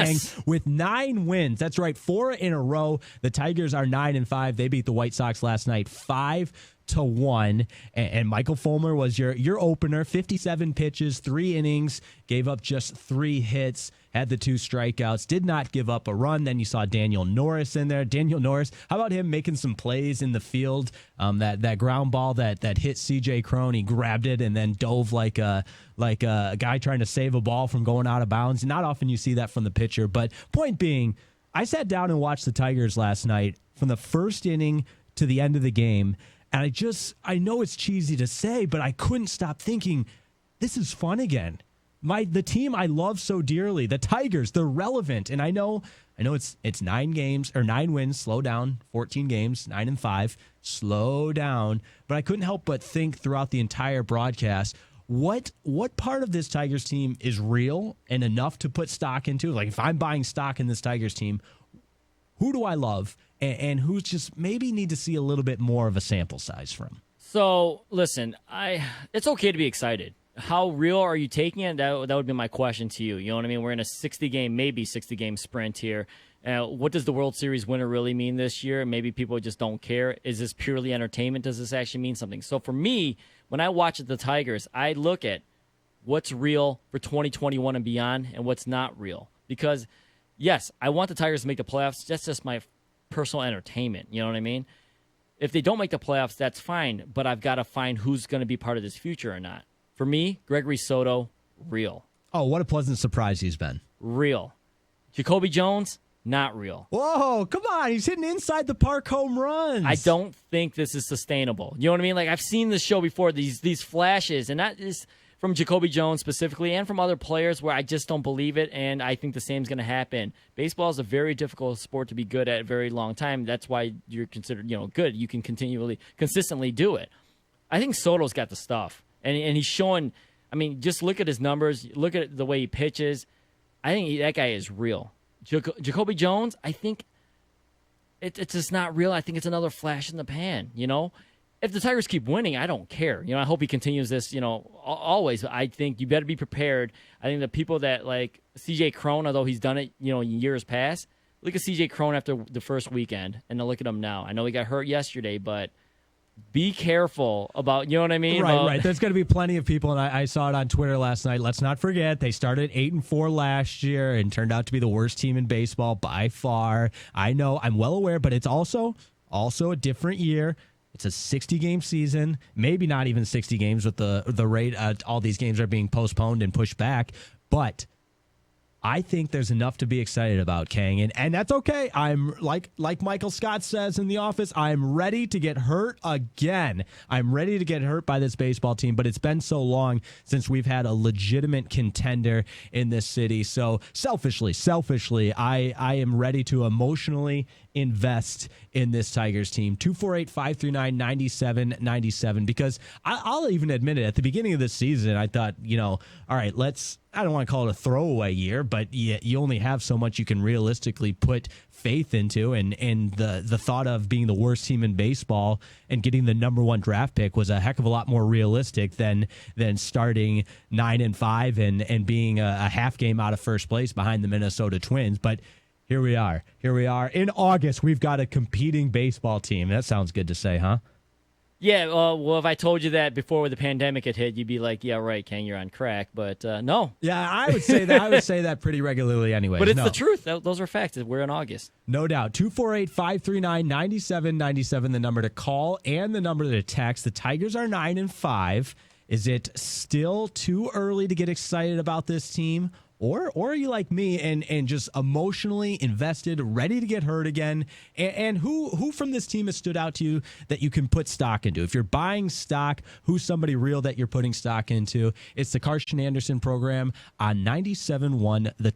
Khang, with 9 wins. That's right, 4 in a row. The Tigers are 9-5. They beat the White Sox last night 5-1. And Michael Fulmer was your opener. 57 pitches, 3 innings, gave up just 3 hits, had the 2 strikeouts, did not give up a run. Then you saw Daniel Norris in there. Daniel Norris, how about him making some plays in the field? That ground ball that hit C.J. Cron, he grabbed it and then dove like a guy trying to save a ball from going out of bounds. Not often you see that from the pitcher. But point being, I sat down and watched the Tigers last night from the first inning to the end of the game. And I know it's cheesy to say, but I couldn't stop thinking, this is fun again. The team I love so dearly, the Tigers, they're relevant. And I know it's 9 games or 9 wins, slow down, 14 games, 9-5, slow down. But I couldn't help but think throughout the entire broadcast, what part of this Tigers team is real and enough to put stock into? Like, if I'm buying stock in this Tigers team, who do I love and who's just maybe need to see a little bit more of a sample size from? So, listen, it's okay to be excited. How real are you taking it? That would be my question to you. You know what I mean? We're in a 60-game sprint here. What does the World Series winner really mean this year? Maybe people just don't care. Is this purely entertainment? Does this actually mean something? So for me, when I watch the Tigers, I look at what's real for 2021 and beyond and what's not real. Because, yes, I want the Tigers to make the playoffs. That's just my personal entertainment. You know what I mean? If they don't make the playoffs, that's fine. But I've got to find who's going to be part of this future or not. For me, Gregory Soto, real. Oh, what a pleasant surprise he's been. Real. Jacoby Jones, not real. Whoa, come on. He's hitting inside the park home runs. I don't think this is sustainable. You know what I mean? Like, I've seen this show before, these flashes, and not just from Jacoby Jones specifically and from other players where I just don't believe it, and I think the same is going to happen. Baseball is a very difficult sport to be good at a very long time. That's why you're considered, good. You can consistently do it. I think Soto's got the stuff. And he's showing, just look at his numbers. Look at the way he pitches. I think that guy is real. Jacoby Jones, I think it's just not real. I think it's another flash in the pan, If the Tigers keep winning, I don't care. I hope he continues this, always. I think you better be prepared. I think the people that, like C.J. Cron, although he's done it, in years past, look at C.J. Cron after the first weekend, and then look at him now. I know he got hurt yesterday, but be careful about, you know what I mean? Right. There's going to be plenty of people, and I saw it on Twitter last night. Let's not forget, they started 8-4 last year and turned out to be the worst team in baseball by far. I know, I'm well aware, but it's also a different year. It's a 60-game season, maybe not even 60 games with the rate all these games are being postponed and pushed back, but I think there's enough to be excited about, Khang, and that's okay. I'm like Michael Scott says in The Office, I'm ready to get hurt again. I'm ready to get hurt by this baseball team, but it's been so long since we've had a legitimate contender in this city. So selfishly, I am ready to emotionally invest in this Tigers team. 248-539-9797, because I'll even admit it, at the beginning of this season, I thought, all right, I don't want to call it a throwaway year, but you only have so much you can realistically put faith into, and the thought of being the worst team in baseball and getting the number 1 draft pick was a heck of a lot more realistic than starting 9-5 and being a half game out of first place behind the Minnesota Twins. But here we are. In August, we've got a competing baseball team. That sounds good to say, huh? Yeah, well, if I told you that before the pandemic had hit, you'd be like, yeah, right, Khang, you're on crack. But no. Yeah, I would say that. I would say that pretty regularly anyway. But it's the truth. Those are facts. We're in August. No doubt. 248-539-9797, the number to call and the number to text. The Tigers are 9-5. Is it still too early to get excited about this team? Or are you like me and just emotionally invested, ready to get hurt again? And who from this team has stood out to you that you can put stock into? If you're buying stock, who's somebody real that you're putting stock into? It's the Karsch and Anderson program on 97.1 The Ticket.